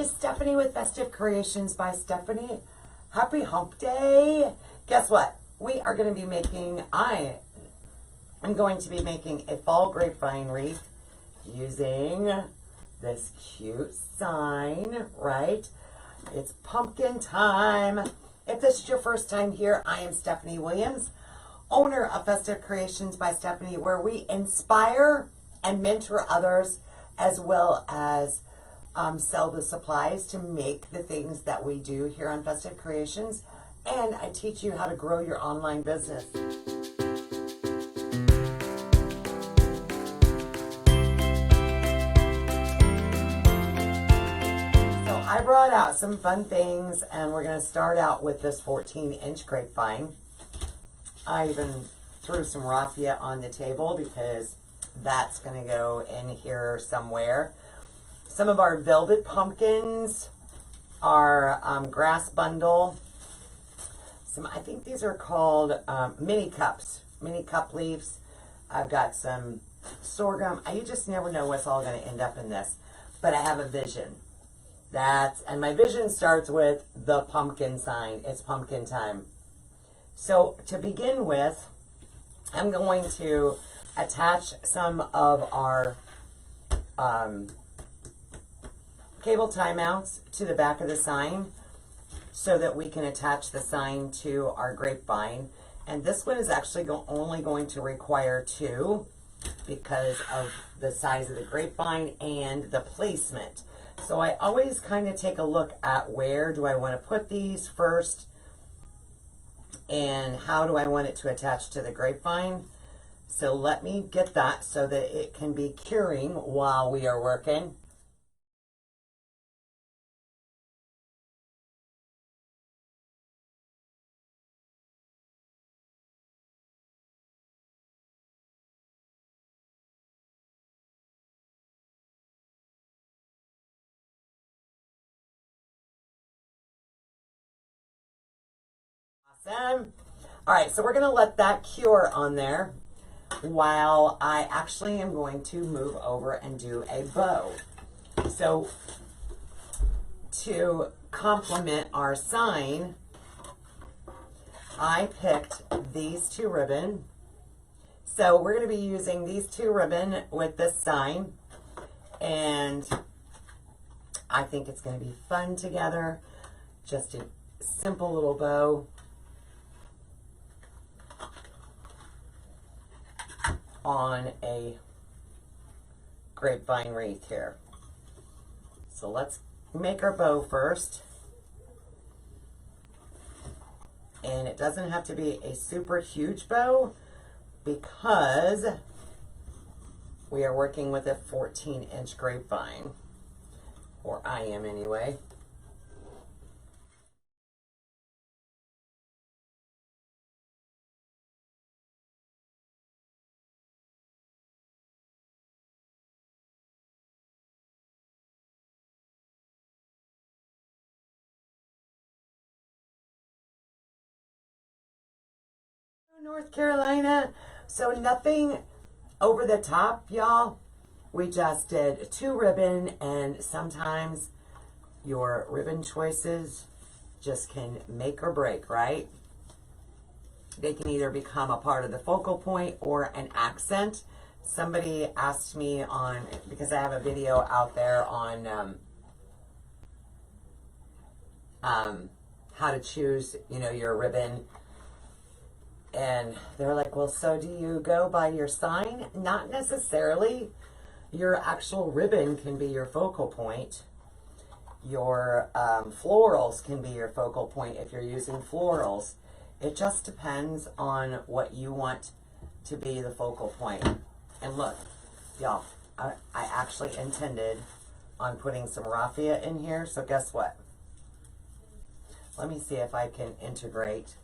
Stephanie with Festive Creations by Stephanie. Happy Hump Day. Guess what? I am going to be making a fall grapevine wreath using this cute sign, right? It's pumpkin time. If this is your first time here, I am Stephanie Williams, owner of Festive Creations by Stephanie, where we inspire and mentor others as well as sell the supplies to make the things that we do here on Festive Creations. And I teach you how to grow your online business. I brought out some fun things, and we're going to start out with this 14-inch grapevine. I even threw some raffia on the table because that's going to go in here somewhere. Some of our velvet pumpkins, our grass bundle. I think these are called mini cups, mini cup leaves. I've got some sorghum. You just never know what's all going to end up in this, but I have a vision. And my vision starts with the pumpkin sign. It's pumpkin time. So to begin with, I'm going to attach some of our cable tie mounts to the back of the sign so that we can attach the sign to our grapevine. And this one is actually only going to require 2 because of the size of the grapevine and the placement. So I always kind of take a look at where do I want to put these first and how do I want it to attach to the grapevine. So let me get that so that it can be curing while we are working. Awesome. All right, so we're going to let that cure on there while I actually am going to move over and do a bow. So to complement our sign, I picked these 2 ribbon. So we're going to be using these 2 ribbon with this sign, and I think it's going to be fun together. Just a simple little bow. On a grapevine wreath here. So let's make our bow first. And it doesn't have to be a super huge bow because we are working with a 14-inch grapevine, or I am anyway. North Carolina. So nothing over the top, y'all. We just did 2 ribbon, and sometimes your ribbon choices just can make or break, right? They can either become a part of the focal point or an accent. Somebody asked me because I have a video out there on how to choose, your ribbon. And they're like, well, so do you go by your sign? Not necessarily. Your actual ribbon can be your focal point. Your florals can be your focal point if you're using florals. It just depends on what you want to be the focal point. And look, y'all, I actually intended on putting some raffia in here. So guess what? Let me see if I can integrate.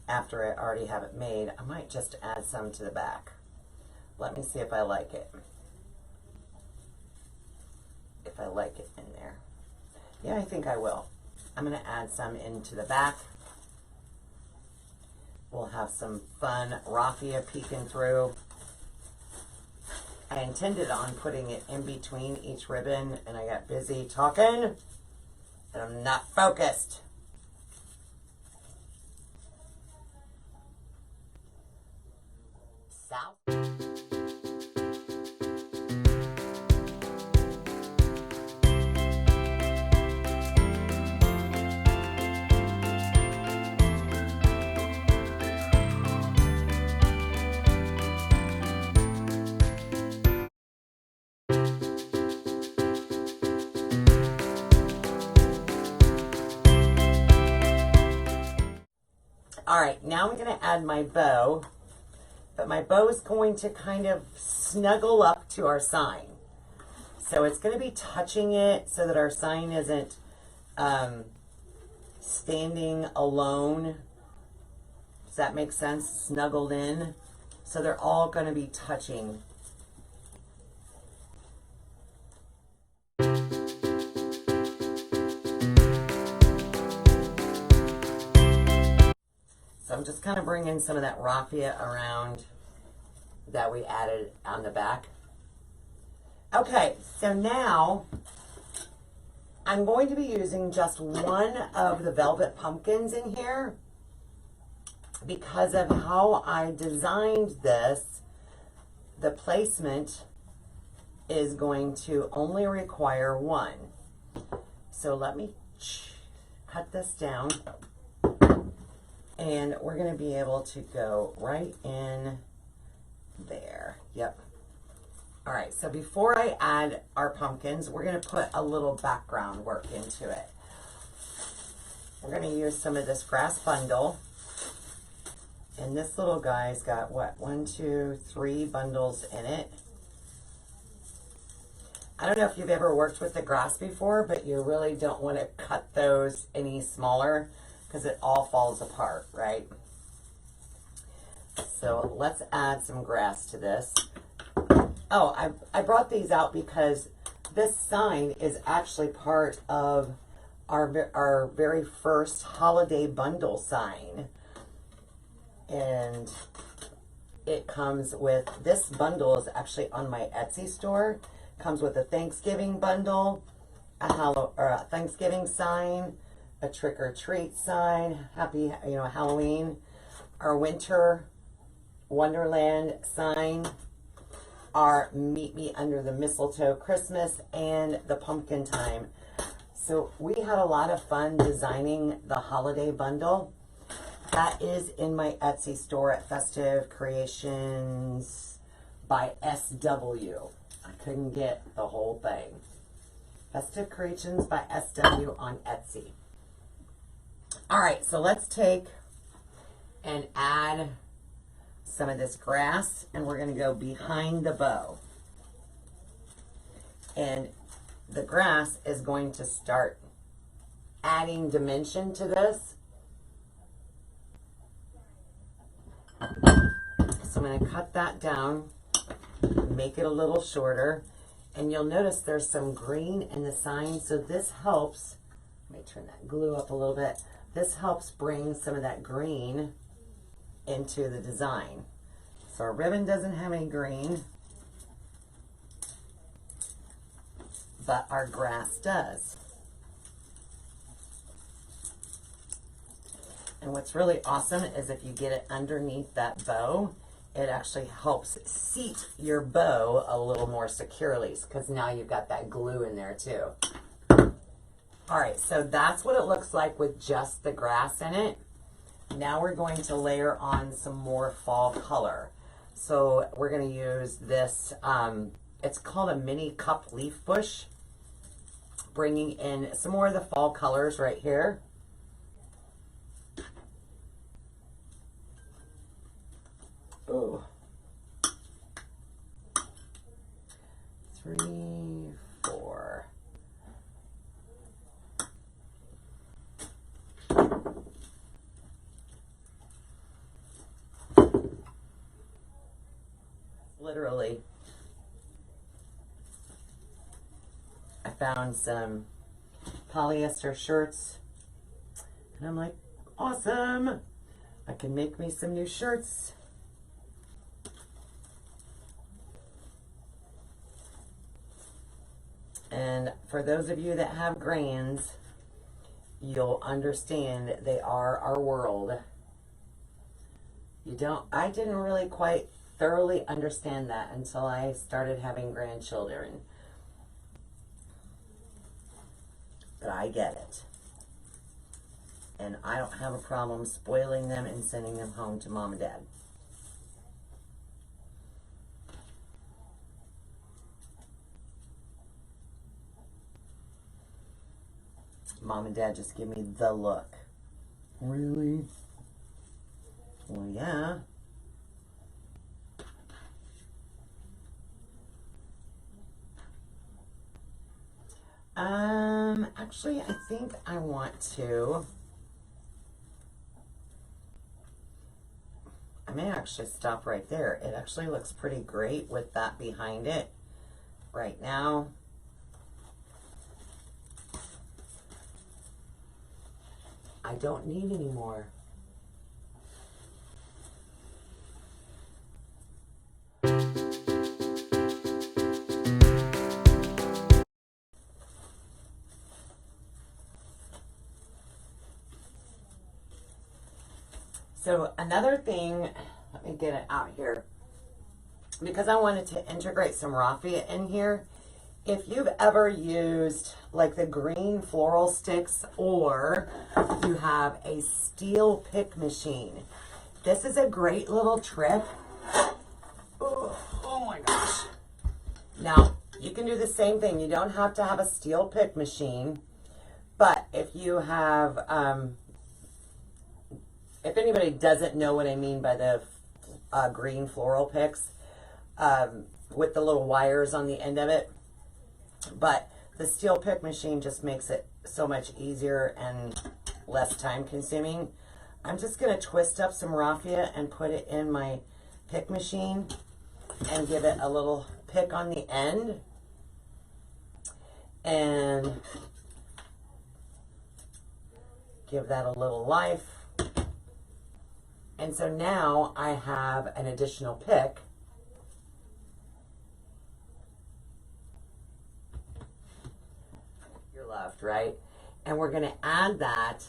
After I already have it made, I might just add some to the back. Let me see if I like it. If I like it in there. Yeah, I think I will. I'm going to add some into the back. We'll have some fun raffia peeking through. I intended on putting it in between each ribbon, and I got busy talking, and I'm not focused. South. All right, now I'm going to add my bow, but my bow is going to kind of snuggle up to our sign. So it's going to be touching it so that our sign isn't standing alone. Does that make sense? Snuggled in. So they're all going to be touching. So I'm just kind of bringing some of that raffia around that we added on the back. Okay, so now I'm going to be using just one of the velvet pumpkins in here because of how I designed this. The placement is going to only require one. So let me cut this down. And we're going to be able to go right in there. Yep. All right, so before I add our pumpkins, we're going to put a little background work into it. We're going to use some of this grass bundle. And this little guy's got, what, 1, 2, 3 bundles in it. I don't know if you've ever worked with the grass before, but you really don't want to cut those any smaller, because it all falls apart, right? So let's add some grass to this. Oh, I brought these out because this sign is actually part of our very first holiday bundle sign. And it comes with, this bundle is actually on my Etsy store. Comes with a Thanksgiving bundle, a Thanksgiving sign, a trick-or-treat sign, happy, Halloween, our winter wonderland sign, our meet me under the mistletoe Christmas, and the pumpkin time. So we had a lot of fun designing the holiday bundle. That is in my Etsy store at Festive Creations by SW. I couldn't get the whole thing. Festive Creations by SW on Etsy. All right, so let's take and add some of this grass, and we're going to go behind the bow. And the grass is going to start adding dimension to this. So I'm going to cut that down, make it a little shorter, and you'll notice there's some green in the sign, so this helps. Let me turn that glue up a little bit. This helps bring some of that green into the design. So our ribbon doesn't have any green, but our grass does. And what's really awesome is if you get it underneath that bow, it actually helps seat your bow a little more securely, because now you've got that glue in there too. All right, so that's what it looks like with just the grass in it. Now we're going to layer on some more fall color. So we're going to use this, it's called a mini cup leaf bush. Bringing in some more of the fall colors right here. Oh. 3, 4. Literally, I found some polyester shirts and I'm like, awesome, I can make me some new shirts. for those of you that have grands, you'll understand they are our world. I didn't really quite thoroughly understand that until I started having grandchildren. But I get it. And I don't have a problem spoiling them and sending them home to mom and dad. Mom and dad just give me the look. Really? Well, yeah. Actually, I think I want to. I may actually stop right there. It actually looks pretty great with that behind it right now. I don't need any more. So another thing, let me get it out here, because I wanted to integrate some raffia in here. If you've ever used like the green floral sticks, or you have a steel pick machine, this is a great little trick. Oh my gosh. Now, you can do the same thing. You don't have to have a steel pick machine, but if you have, if anybody doesn't know what I mean by the green floral picks, with the little wires on the end of it, but the steel pick machine just makes it so much easier and less time consuming. I'm just going to twist up some raffia and put it in my pick machine and give it a little pick on the end. And give that a little life. And so now I have an additional pick. You're left, right? And we're going to add that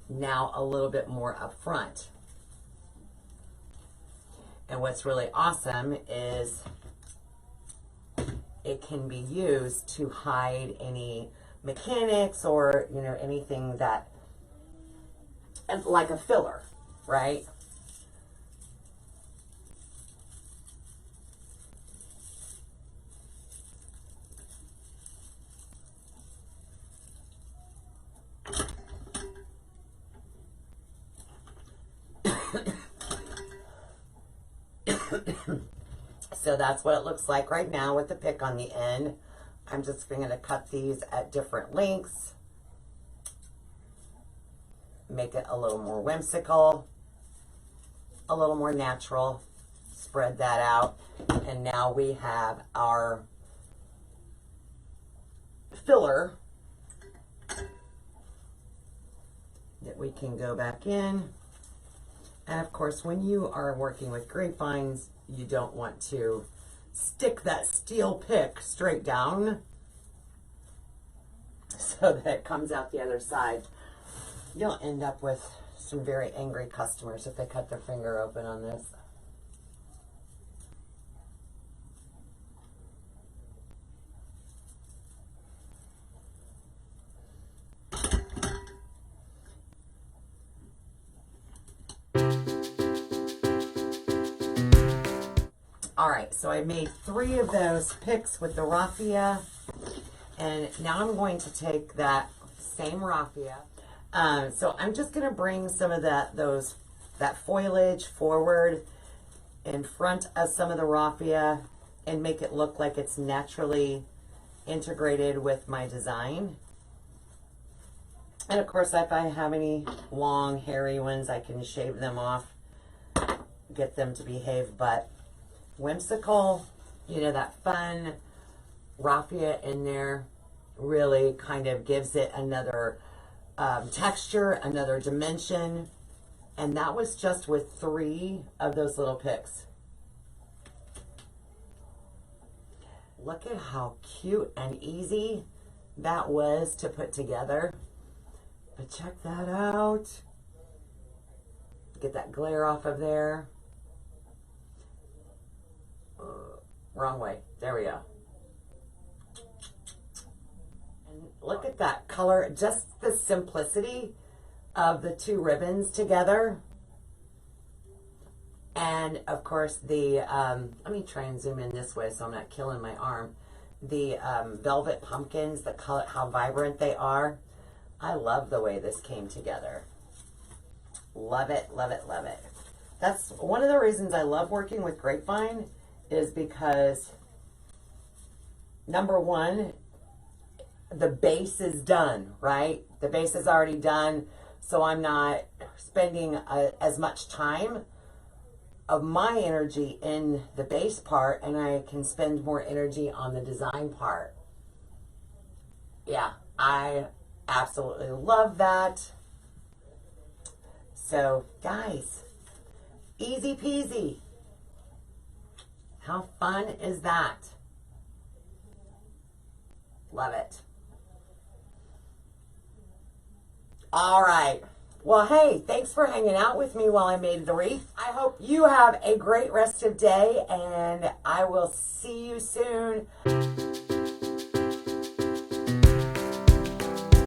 now a little bit more up front. And what's really awesome is it can be used to hide any mechanics or, you know, anything that, like a filler, right? So that's what it looks like right now with the pick on the end. I'm just going to cut these at different lengths. Make it a little more whimsical, a little more natural. Spread that out. And now we have our filler that we can go back in. And of course, when you are working with grapevines, you don't want to stick that steel pick straight down so that it comes out the other side. You'll end up with some very angry customers if they cut their finger open on this. All right, so I made 3 of those picks with the raffia, and now I'm going to take that same raffia. So I'm just going to bring some of that foliage forward in front of some of the raffia and make it look like it's naturally integrated with my design. And of course, if I have any long, hairy ones, I can shave them off, get them to behave, but whimsical, you know, that fun raffia in there really kind of gives it another texture, another dimension. And that was just with 3 of those little picks. Look at how cute and easy that was to put together. But check that out. Get that glare off of there. Wrong way. There we go. And look at that color. Just the simplicity of the two ribbons together. And of course the, let me try and zoom in this way so I'm not killing my arm. The velvet pumpkins, the color, how vibrant they are. I love the way this came together. Love it, love it, love it. That's one of the reasons I love working with Grapevine, is because number one, the base is done, right? The base is already done, so I'm not spending as much time of my energy in the base part, and I can spend more energy on the design part. Yeah, I absolutely love that. So guys, easy peasy. How fun is that? Love it. All right. Well, hey, thanks for hanging out with me while I made the wreath. I hope you have a great rest of day, and I will see you soon.